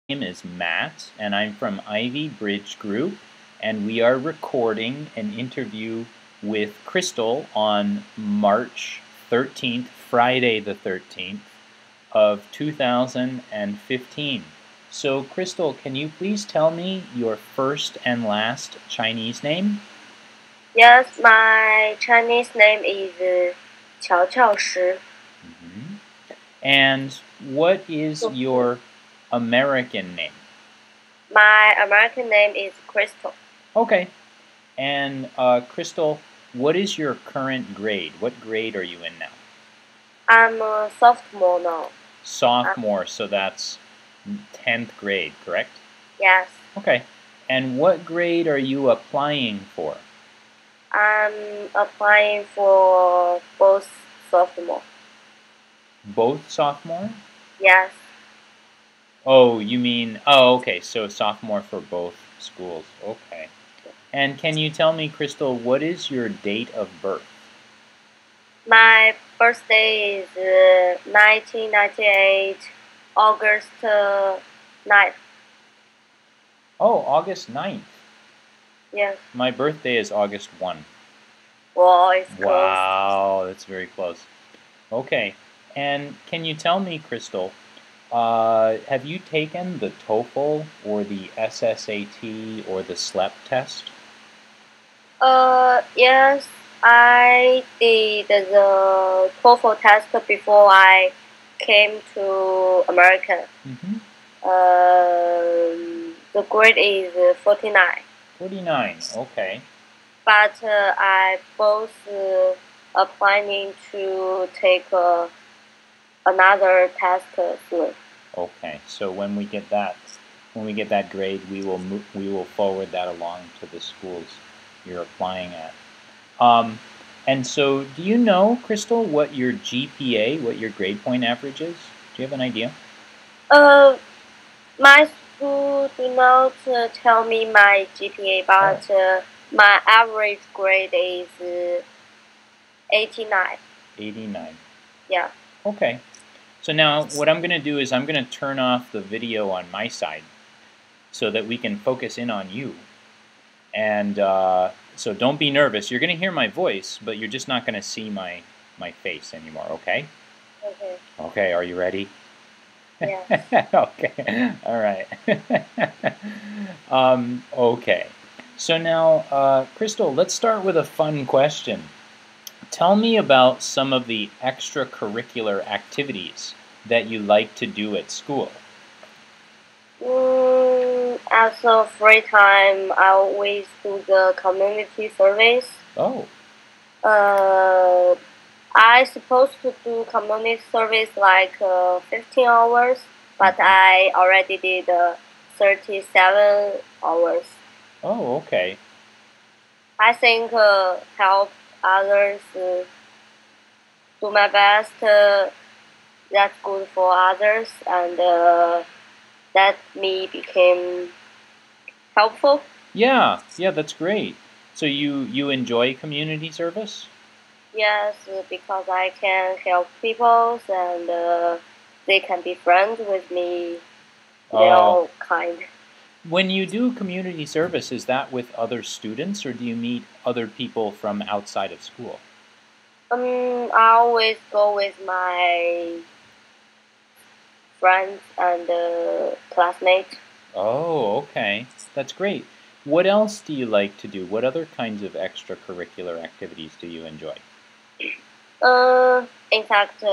name is Matt, and I'm from Ivy Bridge Group, and we are recording an interview with Crystal on March 13th, Friday the 13th of 2015. So, Crystal, can you please tell me your first and last Chinese name? Yes, my Chinese name is Qiaoqiao Krystal. And what is your American name? My American name is Crystal. Okay. And Crystal, what is your current grade? What grade are you in now? I'm a sophomore now. Sophomore, so that's 10th grade, correct? Yes. Okay. And what grade are you applying for? I'm applying for both sophomore. Both sophomore? Yes. Oh, you mean, oh, okay, so sophomore for both schools. Okay. And can you tell me, Crystal, what is your date of birth? My birthday is 1998, August 9th. Oh, August 9th. Yes. My birthday is August 1. Well, it's close. Wow, that's very close. Okay. And can you tell me, Crystal, have you taken the TOEFL or the SSAT or the SLEP test? Yes, I did the TOEFL test before I came to America. The grade is 49. 49, okay. But I both are planning to take another test soon. Okay, so when we get that grade, we will forward that along to the schools you're applying at. And so, do you know, Crystal, what your GPA, what your grade point average is? Do you have an idea? My school do not tell me my GPA, but my average grade is 89. 89. Yeah. Okay. So now what I'm going to do is I'm going to turn off the video on my side so that we can focus in on you. And so don't be nervous. You're going to hear my voice, but you're just not going to see my face anymore, okay? Okay. Okay, are you ready? Yeah. Okay, all right. Okay. So now, Crystal, let's start with a fun question. Tell me about some of the extracurricular activities that you like to do at school. As a free time, I always do the community service. Oh. I supposed to do community service like 15 hours, but I already did 37 hours. Oh, okay. I think help others, do my best. That's good for others, and that me became helpful. Yeah, that's great. So you enjoy community service? Yes, because I can help people and they can be friends with me. They're all kind. When you do community service, is that with other students or do you meet other people from outside of school? I always go with my friends and classmates. Oh, okay. That's great. What else do you like to do? What other kinds of extracurricular activities do you enjoy? In fact,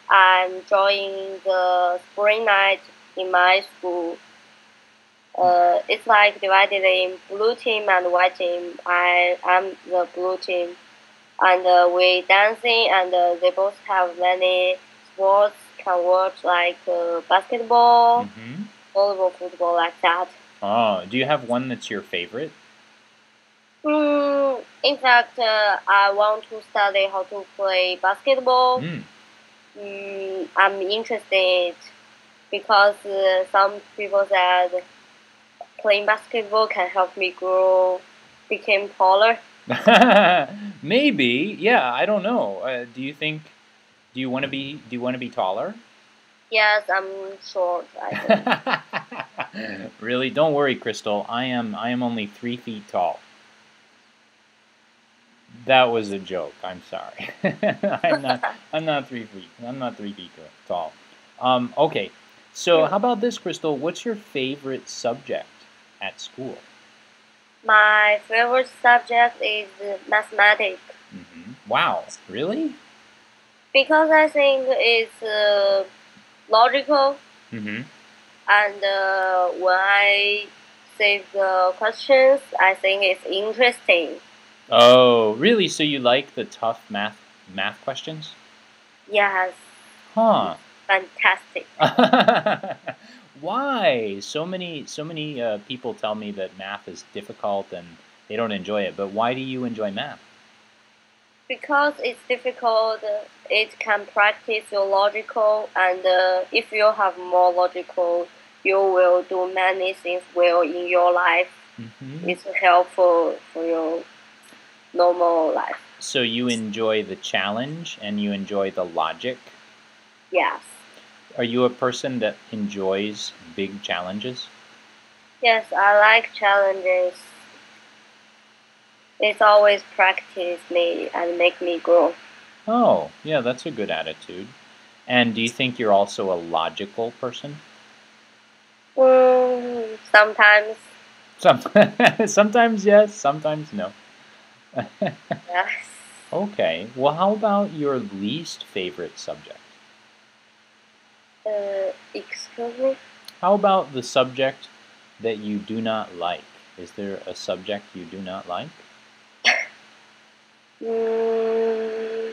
I'm enjoying the spring night in my school. It's like divided in blue team and white team. I'm the blue team, and we dancing, and they both have many sports. Can watch like basketball, volleyball, football, like that. Oh, do you have one that's your favorite? In fact, I want to study how to play basketball. I'm interested because some people said playing basketball can help me grow, become taller. Maybe, yeah. I don't know. Do you want to be taller? Yes, I'm short, I think. Really? Don't worry, Crystal. I am only 3 feet tall. That was a joke. I'm sorry. I'm not 3 feet. I'm not 3 feet tall. Okay. So how about this, Crystal? What's your favorite subject at school? My favorite subject is mathematics Wow. Really? because I think it's logical, Mm-hmm. and when I see the questions, I think it's interesting. Oh, really? So you like the tough math questions? Yes, Huh. fantastic. Why? So many people tell me that math is difficult and they don't enjoy it. But why do you enjoy math? Because it's difficult, it can practice your logical, and if you have more logical, you will do many things well in your life. It's helpful for your normal life. So you enjoy the challenge and you enjoy the logic. Yes. Are you a person that enjoys big challenges? Yes, I like challenges. It's always practice me and make me grow. Oh, yeah, that's a good attitude. And do you think you're also a logical person? Sometimes, Sometimes yes, sometimes no. yes. Okay. Well, how about your least favorite subject? Excuse me? How about the subject that you do not like? Is there a subject you do not like? Mm,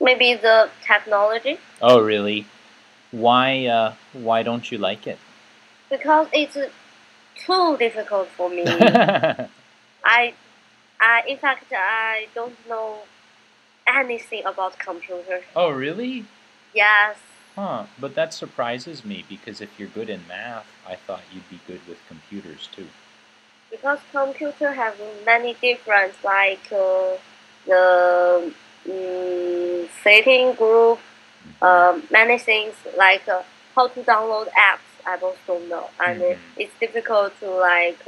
maybe the technology Oh, really? Why don't you like it? because it's too difficult for me. I, in fact, I don't know anything about computer. Oh, really? Yes, Huh. But that surprises me because if you're good in math, I thought you'd be good with computers too. because computer have many different like the setting group, many things like how to download apps. I both don't know, and it's difficult to like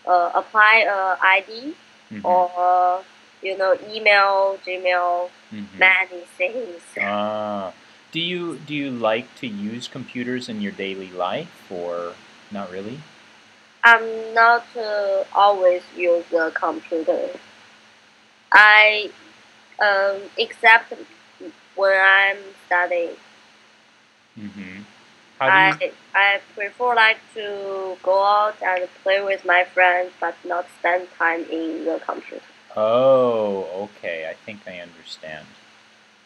apply a ID or email, Gmail, many things. Do you like to use computers in your daily life or not really? I'm not always use the computer. I except when I'm studying. How do you? I prefer like to go out and play with my friends, but not spend time in the computer. Oh, okay. I think I understand.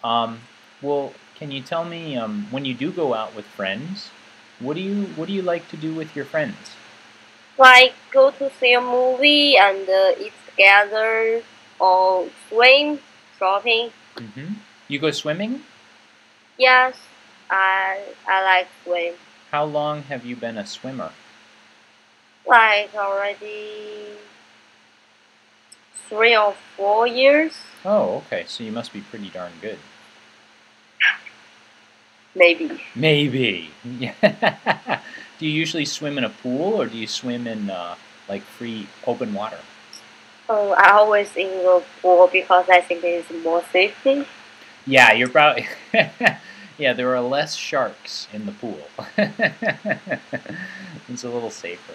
Um, well, can you tell me when you do go out with friends, what do you like to do with your friends? Like go to see a movie and eat together, or swim, shopping. You go swimming? Yes, I like swim. How long have you been a swimmer? Like already 3 or 4 years, Oh, okay. So you must be pretty darn good. maybe. Maybe. Do you usually swim in a pool or do you swim in like free open water? Oh, I always in the pool because I think it is more safety. Yeah, you're probably. Yeah, there are less sharks in the pool. It's a little safer.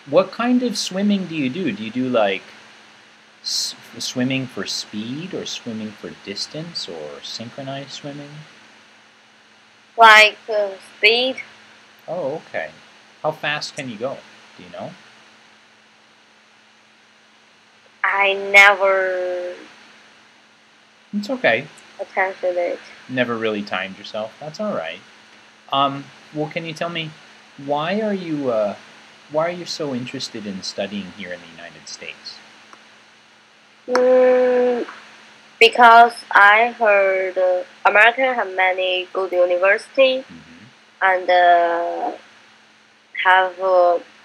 What kind of swimming do you do? Do you do like swimming for speed or swimming for distance or synchronized swimming? Like speed. Oh, okay. How fast can you go? Do you know? I never It's okay. attention it. Never really timed yourself. That's all right. Well, can you tell me why are you so interested in studying here in the United States? Because I heard America have many good university and have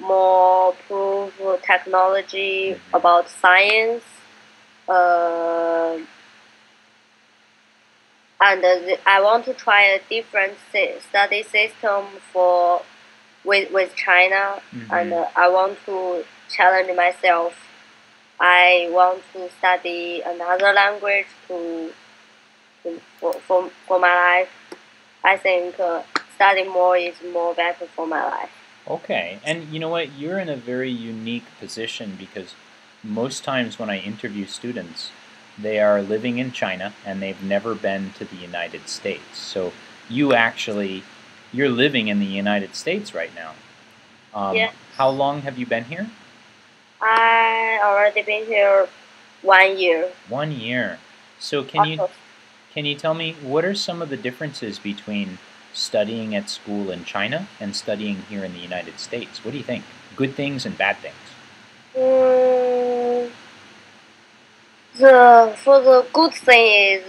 more proof technology about science. Uh, and I want to try a different study system for with China, and Mm-hmm. I want to challenge myself. I want to study another language for my life. I think studying more is more better for my life. Okay, and you know what? You're in a very unique position because most times when I interview students, they are living in China and they've never been to the United States. So you actually, you're living in the United States right now. Yeah, How long have you been here? I already been here 1 year. 1 year. So Also, can you tell me what are some of the differences between studying at school in China and studying here in the United States? What do you think? Good things and bad things? mm, the for the good thing is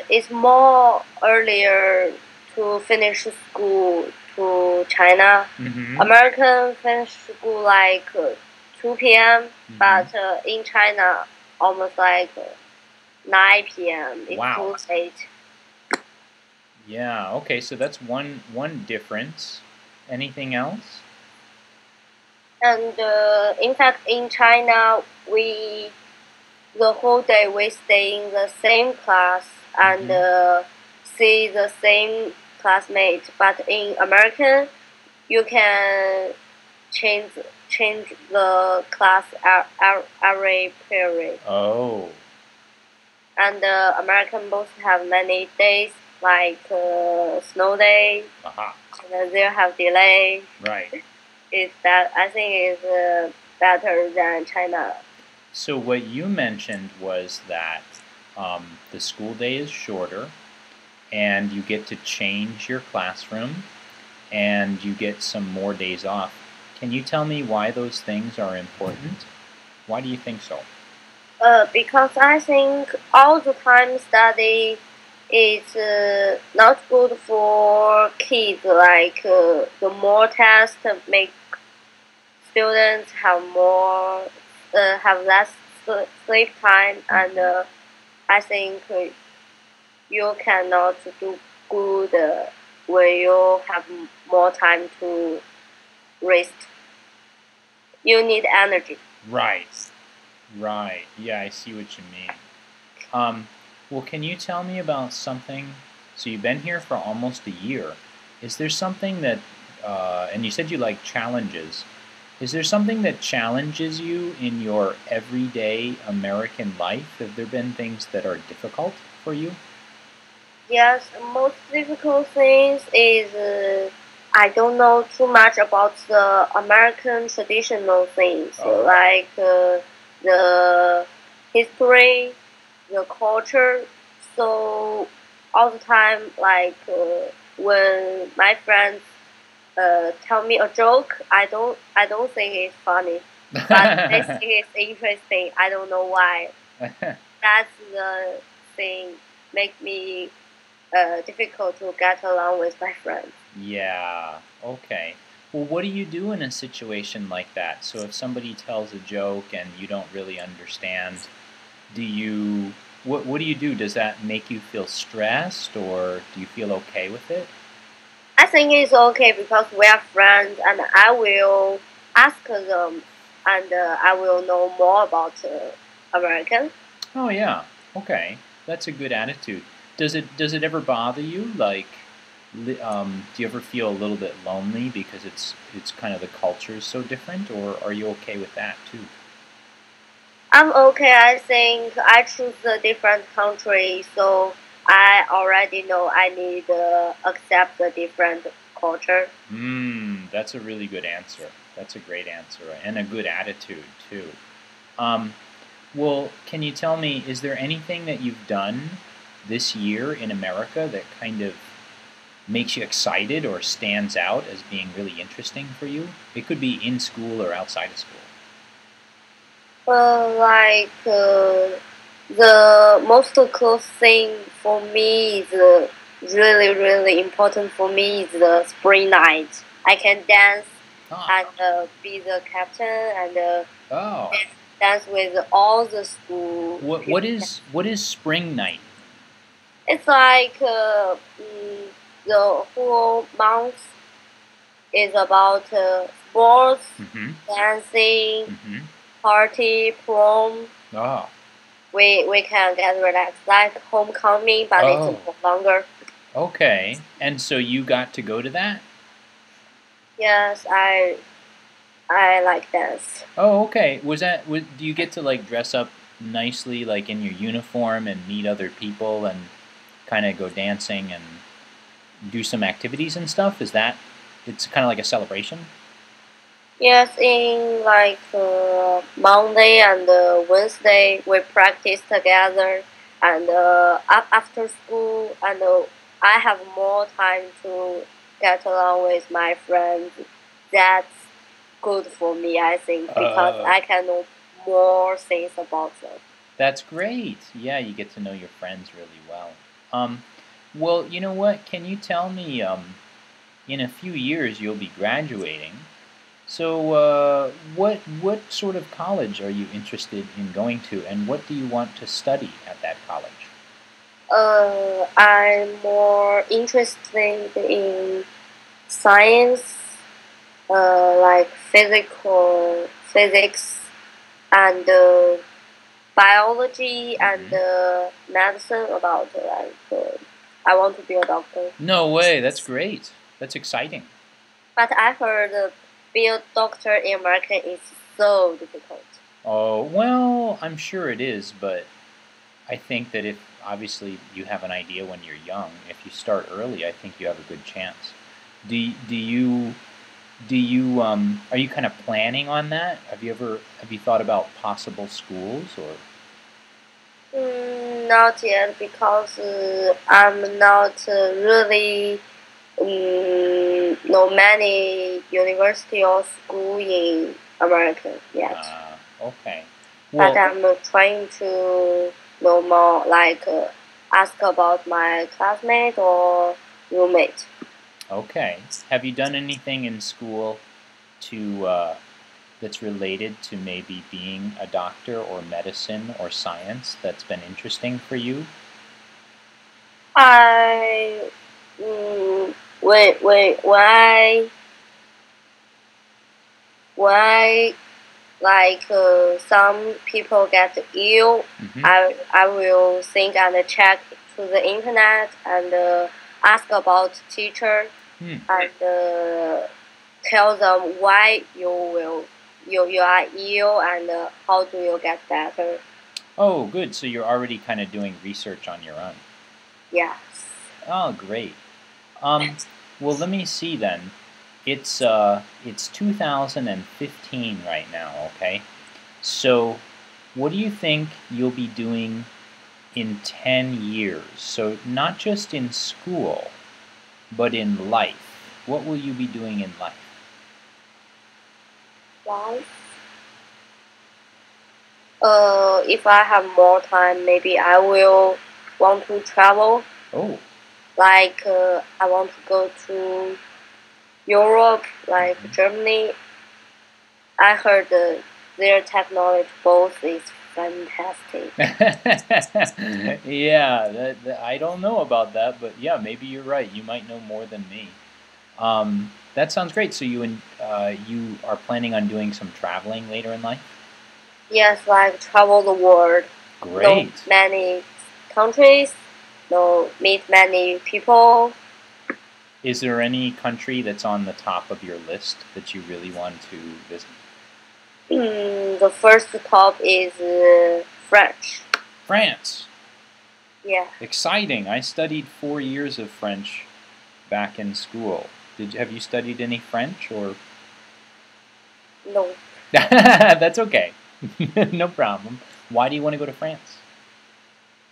it's more earlier to finish school to China. Mm-hmm. American finish school like 2 p.m., Mm-hmm. but in China almost like 9 p.m. It's Wow. too late. Yeah, okay, so that's one difference. Anything else? And in fact, in China, we the whole day we stay in the same class and Mm-hmm. see the same classmates. But in American, you can change change the class every period. Oh, And American both have many days like snow day, aha, and they have delay. right. Is that I think is better than China. So what you mentioned was that the school day is shorter and you get to change your classroom and you get some more days off. Can you tell me why those things are important? Why do you think so? Because I think all the time study is not good for kids. Like the more tests make students have less sleep time, and Mm-hmm. I think you cannot do good when you have more time to rest. You need energy. Right, right. Yeah, I see what you mean. Um, well, can you tell me about something? So you've been here for almost a year. Is there something that, and you said you like challenges. Is there something that challenges you in your everyday American life? Have there been things that are difficult for you? Yes, most difficult things is I don't know too much about the American traditional things Oh, like the history, the culture. So all the time, like when my friends tell me a joke, I don't think it's funny, but they think it's interesting. I don't know why. That's the thing make me difficult to get along with my friends. yeah. Okay. Well, what do you do in a situation like that? So if somebody tells a joke and you don't really understand, do you what do you do? Does that make you feel stressed or do you feel okay with it? I think it's okay because we are friends, and I will ask them, and I will know more about American. Oh yeah. Okay. That's a good attitude. Does it ever bother you? Like, do you ever feel a little bit lonely because it's kind of the culture is so different, or are you okay with that too? I'm okay. I think I choose a different country, so I already know I need accept the different culture. That's a really good answer. That's a great answer and a good attitude too. Um, well, can you tell me, is there anything that you've done this year in America that kind of makes you excited or stands out as being really interesting for you? It could be in school or outside of school. Like the most close thing for me is really important for me is the spring night. I can dance Ah, and be the captain and oh. dance with all the school What people. what is spring night? It's like the whole month is about sports, Mm-hmm. dancing, Mm-hmm. party, prom. Ah. We can get relaxed like homecoming, but it's Oh. longer. Okay. And so you got to go to that? Yes, I like dance. Oh, okay. Do you get to like dress up nicely, like in your uniform, and meet other people and kind of go dancing and do some activities and stuff? It's kind of like a celebration? Yes, in like Monday and Wednesday we practice together, and after school, and I have more time to get along with my friends. That's good for me, I think, because Oh, I can know more things about them. that's great. Yeah, you get to know your friends really well. Um, well, you know what? Can you tell me, in a few years you'll be graduating. So, what sort of college are you interested in going to, and what do you want to study at that college? I'm more interested in science, like physics, and biology and Hmm. medicine. About I want to be a doctor. No way. That's great. That's exciting. But I heard being a doctor in America is so difficult. Oh, well, I'm sure it is, but I think that if obviously you have an idea when you're young, if you start early, I think you have a good chance. Do you are you kind of planning on that? Have you thought about possible schools or? Not yet because I'm not really know many university or school in America yet. Okay. But Well, I'm trying to know more, like ask about my classmate or roommate. okay. Have you done anything in school to that's related to maybe being a doctor or medicine or science that's been interesting for you? I when I like some people get ill, Hmm. I will think and check to the internet and ask about teacher Hmm. and tell them why you are ill and how do you get better. Oh, good. So you're already kind of doing research on your own. Yes. Oh, great. Well, let me see then. It's 2015 right now, okay? So, what do you think you'll be doing in 10 years? So, not just in school, but in life. What will you be doing in life? Why? If I have more time, maybe I will want to travel. Oh. Like I want to go to Europe, like Hmm. Germany. I heard their technology both is fantastic. Yeah, I don't know about that, but yeah, maybe you're right. You might know more than me. That sounds great. So you are planning on doing some traveling later in life? Yes, like travel the world, know Great. many countries, know meet many people. Is there any country that's on the top of your list that you really want to visit? The first top is French. France. Yeah, Exciting. I studied 4 years of French back in school. Have you studied any French or? no, That's okay. No problem. Why do you want to go to France?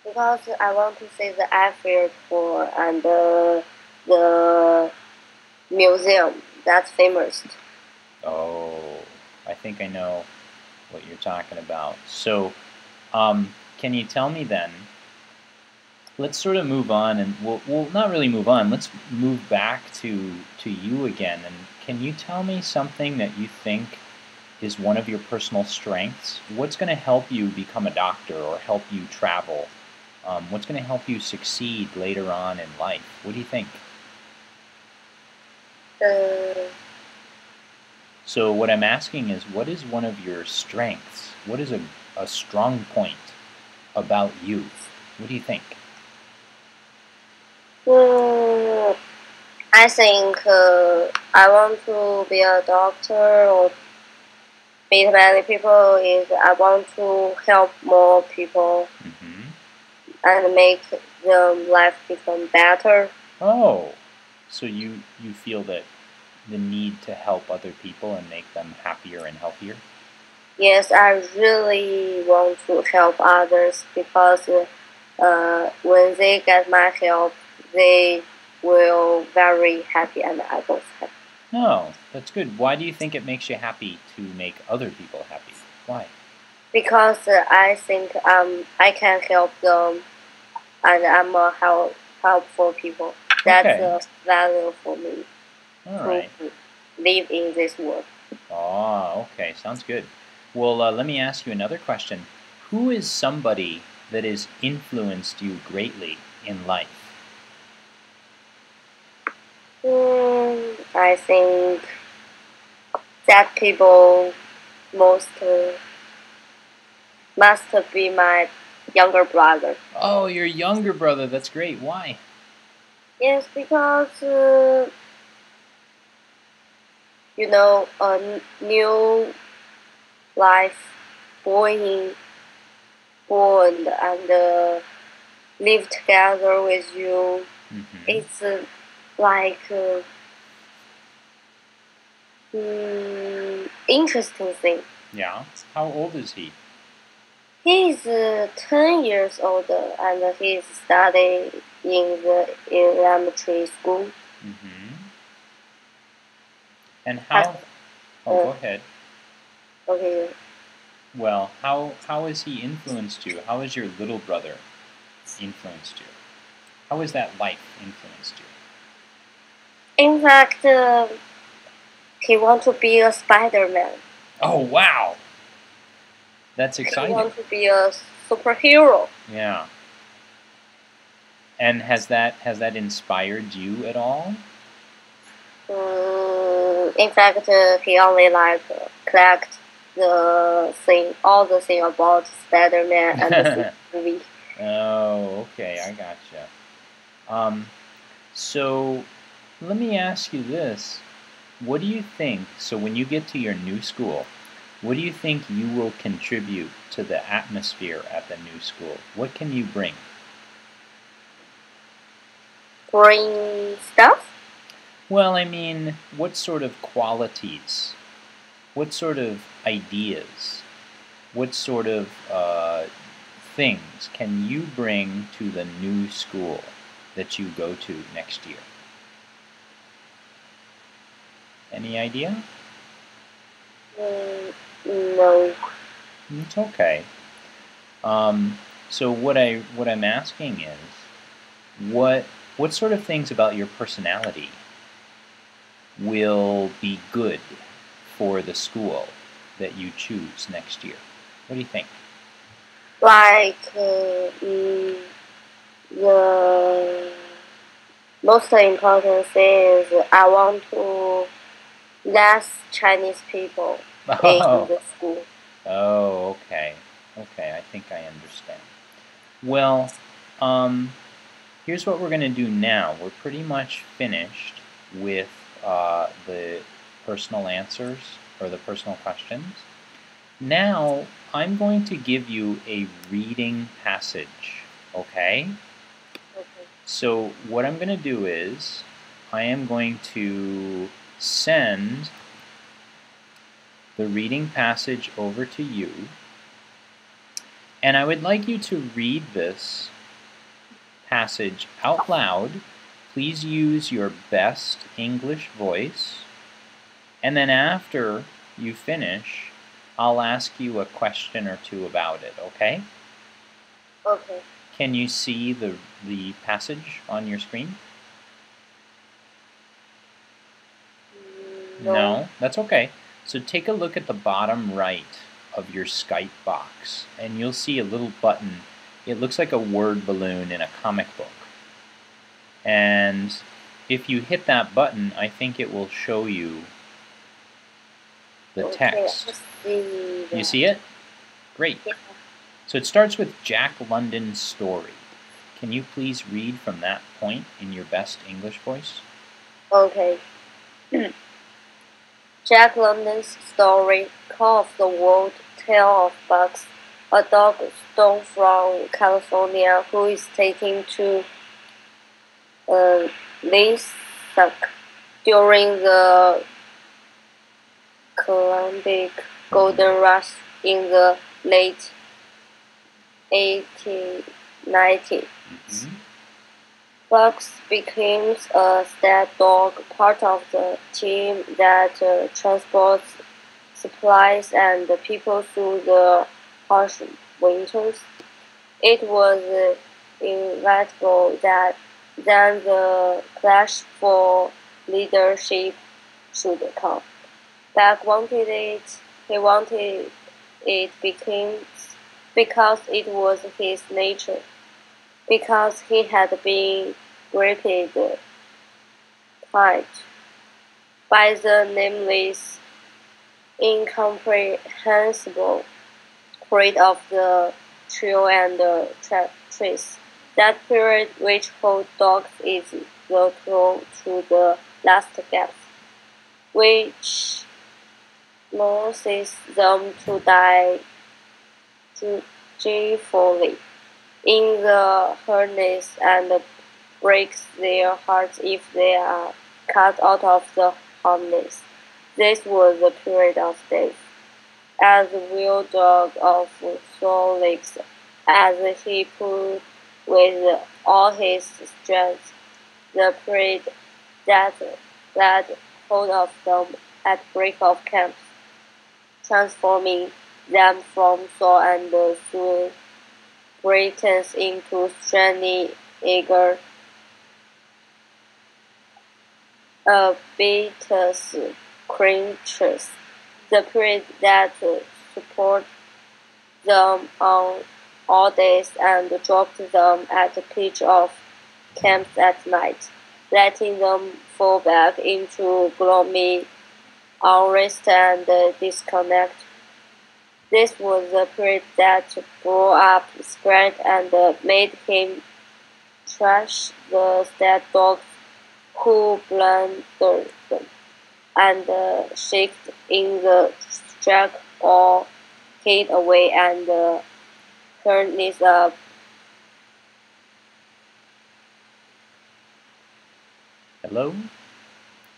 because I want to see the Eiffel Tower and the museum that's famous. Oh, I think I know what you're talking about. So, can you tell me then? Let's sort of move on, and we'll not really move on. Let's move back to you again. And can you tell me something that you think is one of your personal strengths? What's going to help you become a doctor or help you travel? What's going to help you succeed later on in life? What do you think? So what I'm asking is, what is one of your strengths? What is a strong point about you? What do you think? I think I want to be a doctor or meet many people. Is I want to help more people and make their life become better. Oh, so you feel that the need to help other people and make them happier and healthier? Yes, I really want to help others because when they get my help, they will very happy and I was happy. Oh, that's good. Why do you think it makes you happy to make other people happy? Why? Because I think I can help them and I'm a helpful people. That's a value for me to live in this world. Oh, okay. Sounds good. Well, let me ask you another question. Who is somebody that has influenced you greatly in life? I think that people must be my younger brother. Oh, your younger brother. That's great. Why? Yes, because a new life born and live together with you. It's like interesting thing. Yeah. How old is he? He's 10 years older and he's studying in the elementary school. And how? Oh, go ahead. Okay. Well, how has he influenced you? How has your little brother influenced you? How has that life influenced you? In fact, he wants to be a Spider-Man. Oh, wow! That's exciting. He wants to be a superhero. Yeah. And has that inspired you at all? In fact, he only collect all the thing about Spider-Man and the movie. Oh, okay, I gotcha. So let me ask you this. What do you think, so when you get to your new school, what do you think you will contribute to the atmosphere at the new school? What can you bring? Bring stuff? Well, I mean, what sort of qualities? What sort of ideas? What sort of things can you bring to the new school that you go to next year? Any idea? No. It's okay. So what I'm asking is, what sort of things about your personality will be good for the school that you choose next year? What do you think? Like the most important thing is I want to less Chinese people in the school. Oh, okay. Okay, I think I understand. Well, here's what we're going to do now. We're pretty much finished with the personal answers or the personal questions. Now, I'm going to give you a reading passage, okay? So what I'm going to do is I am going to send the reading passage over to you, and I would like you to read this passage out loud. Please use your best English voice, and then after you finish, I'll ask you a question or two about it, okay? Okay. Can you see the passage on your screen? No? That's okay. So take a look at the bottom right of your Skype box, and you'll see a little button it looks like a word balloon in a comic book. And if you hit that button, I think it will show you the text. You see it? Great. Yeah. So it starts with Jack London's story. Can you please read from that point in your best English voice? Okay. Jack London's story, Call of the World, Tale of Bugs, a dog stole from California who is taken to Livestock during the Klondike Golden Rush in the late 1890s. Bugs became a stud dog, part of the team that transports supplies and people through the harsh winters. It was inevitable that then the clash for leadership should come. Buck wanted it. He wanted it because it was his nature. Because he had been gripped tight by the nameless, incomprehensible creed of the trio and trace. That period which holds dogs is the throw to the last gasp, which forces them to die joyfully in the harness and breaks their hearts if they are cut out of the harness. This was the period of death. As the real dog of Solix, as he pulled with all his strength, the period that laid hold of them at break of camp, transforming them from soul and soul Britons into stranded eager beaters creatures. The period that support them on all days and dropped them at the pitch of camps at night, letting them fall back into gloomy unrest and disconnect. This was the period that grew up, spread, and made him trash the stud dogs who blundered and shaked in the track or hid away and turned this up. Hello?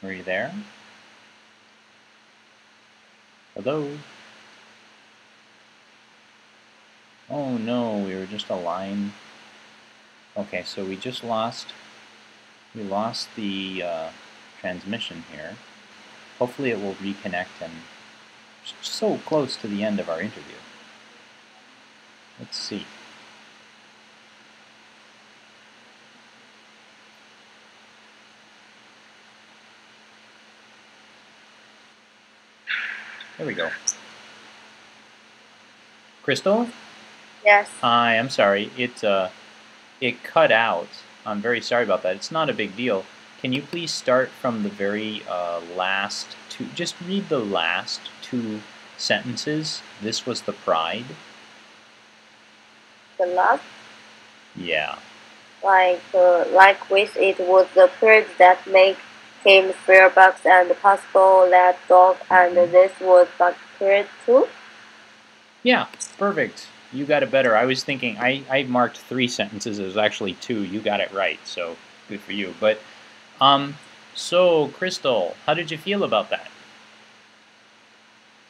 Are you there? Hello? Oh no, we were just a line. Okay, so we lost the transmission here. Hopefully it will reconnect and so close to the end of our interview. Let's see. There we go. Crystal? Yes. Hi, I'm sorry. It cut out. I'm very sorry about that. It's not a big deal. Can you please start from the very last two? Just read the last two sentences. This was the pride. The last? Yeah. Like with it was the period that made him fear bugs and possible that dog, and this was bug period too. Yeah, perfect. You got it better. I was thinking, I marked 3 sentences. It was actually 2. You got it right, so good for you. But, so, Crystal, how did you feel about that?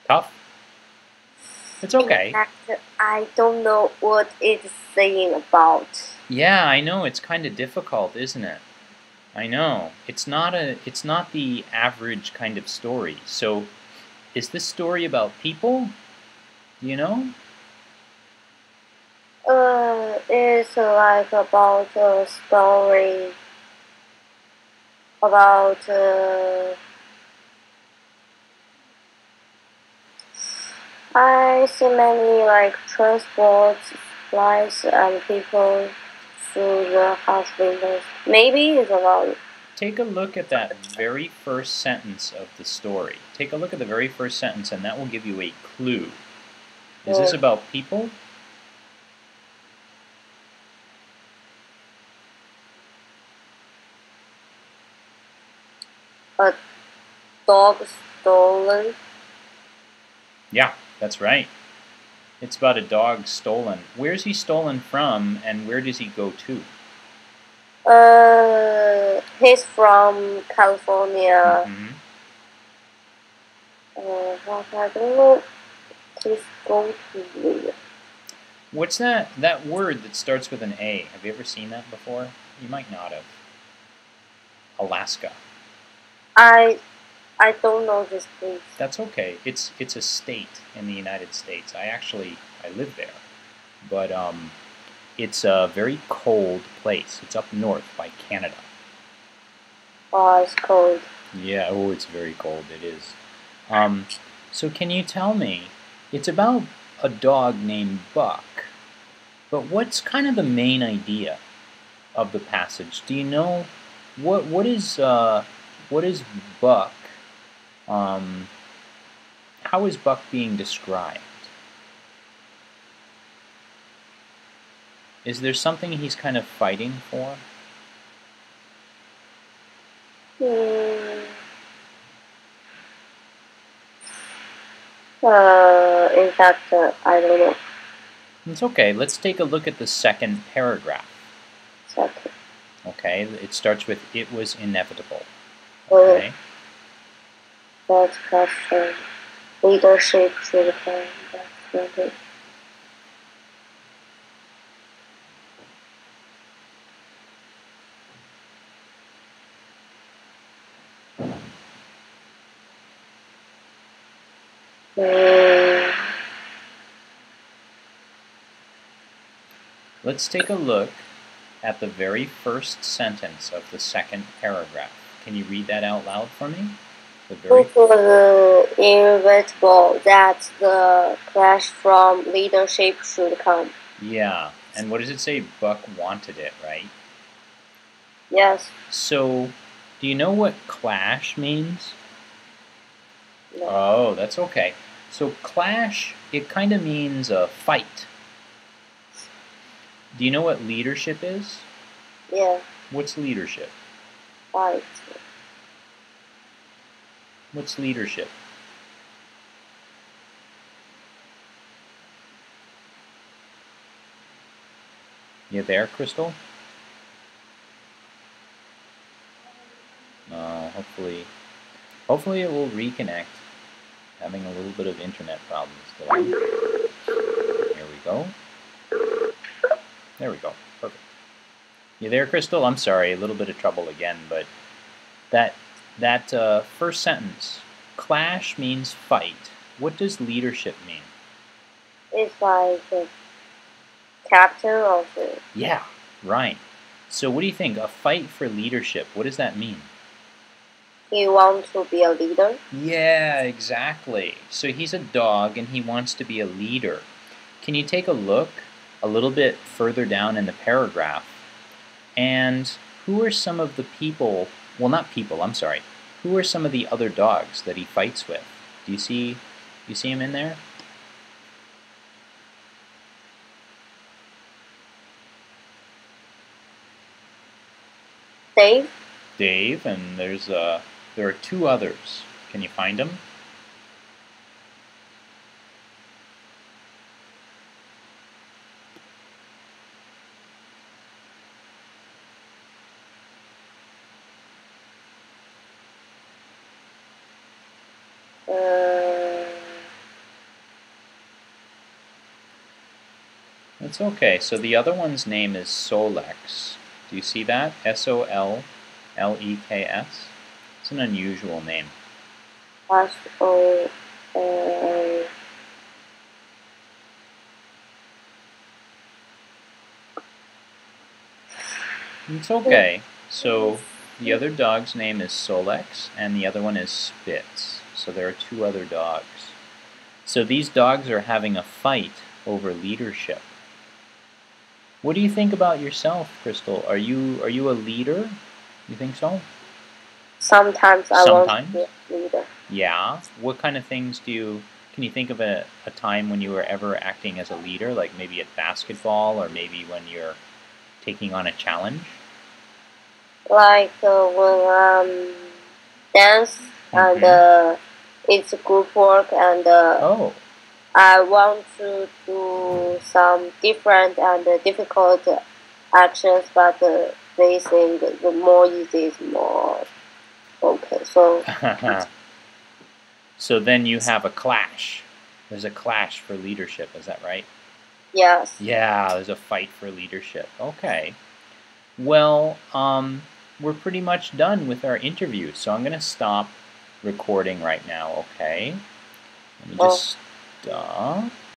Tough? It's okay. In fact, I don't know what it's saying about. Yeah, I know. It's kind of difficult, isn't it? I know. It's not the average kind of story. So, is this story about people? Do you know? It's like about a story about I see many like transports flies and people through the house windows. Maybe it's about. Take a look at that very first sentence of the story. Take a look at the very first sentence, and that will give you a clue. Is this about people? A dog stolen. Yeah, that's right. It's about a dog stolen. Where's he stolen from, and where does he go to? He's from California. What I don't know. He's going to where? What's that word that starts with an A? Have you ever seen that before? You might not have. Alaska. I don't know this place. That's okay. It's a state in the United States. I live there, but it's a very cold place. It's up north by Canada. Oh, it's cold. Yeah. Oh, it's very cold. It is. So can you tell me? It's about a dog named Buck, but what's kind of the main idea of the passage? Do you know what is Buck? How is Buck being described? Is there something he's kind of fighting for? In fact, I don't know. It's okay. Let's take a look at the second paragraph. Second. Okay, it starts with "It was inevitable." Okay. That's question. Leadership should come. That's not it. Let's take a look at the very first sentence of the second paragraph. Can you read that out loud for me? It was inevitable that the clash from leadership should come. Yeah, and what does it say? Buck wanted it, right? Yes. So, do you know what clash means? No. Oh, that's okay. So clash, it kind of means a fight. Do you know what leadership is? Yeah. What's leadership? Fight. What's leadership? You there, Crystal? Hopefully it will reconnect. Having a little bit of internet problems today. Here we go. There we go. Perfect. You there, Crystal? I'm sorry, a little bit of trouble again, but that first sentence, clash means fight. What does leadership mean? It's like the captain of it. Yeah, right. So what do you think? A fight for leadership, what does that mean? He wants to be a leader? Yeah, exactly. So he's a dog and he wants to be a leader. Can you take a look a little bit further down in the paragraph? And who are some of the people, well, not people, I'm sorry. Who are some of the other dogs that he fights with? Do you see him in there? Dave? Dave, and there are two others. Can you find them? It's okay. So the other one's name is Solex. Do you see that? S-O-L-L-E-K-S. It's an unusual name. S-O-L. It's okay. So the other dog's name is Solex, and the other one is Spitz. So there are two other dogs. So these dogs are having a fight over leadership. What do you think about yourself, Crystal? Are you a leader? You think so? Sometimes I want to be Sometimes. a leader. Yeah. What kind of things can you think of a time when you were ever acting as a leader, like maybe at basketball or maybe when you're taking on a challenge? Like when dance and Mm-hmm. it's group work and Oh. I want to do some different and difficult actions, but they think the more easy is more okay. So So then you have a clash. There's a clash for leadership, is that right? yes. Yeah, there's a fight for leadership. Okay. Well, we're pretty much done with our interview, so I'm going to stop recording right now, okay? Let me Oh. just stop.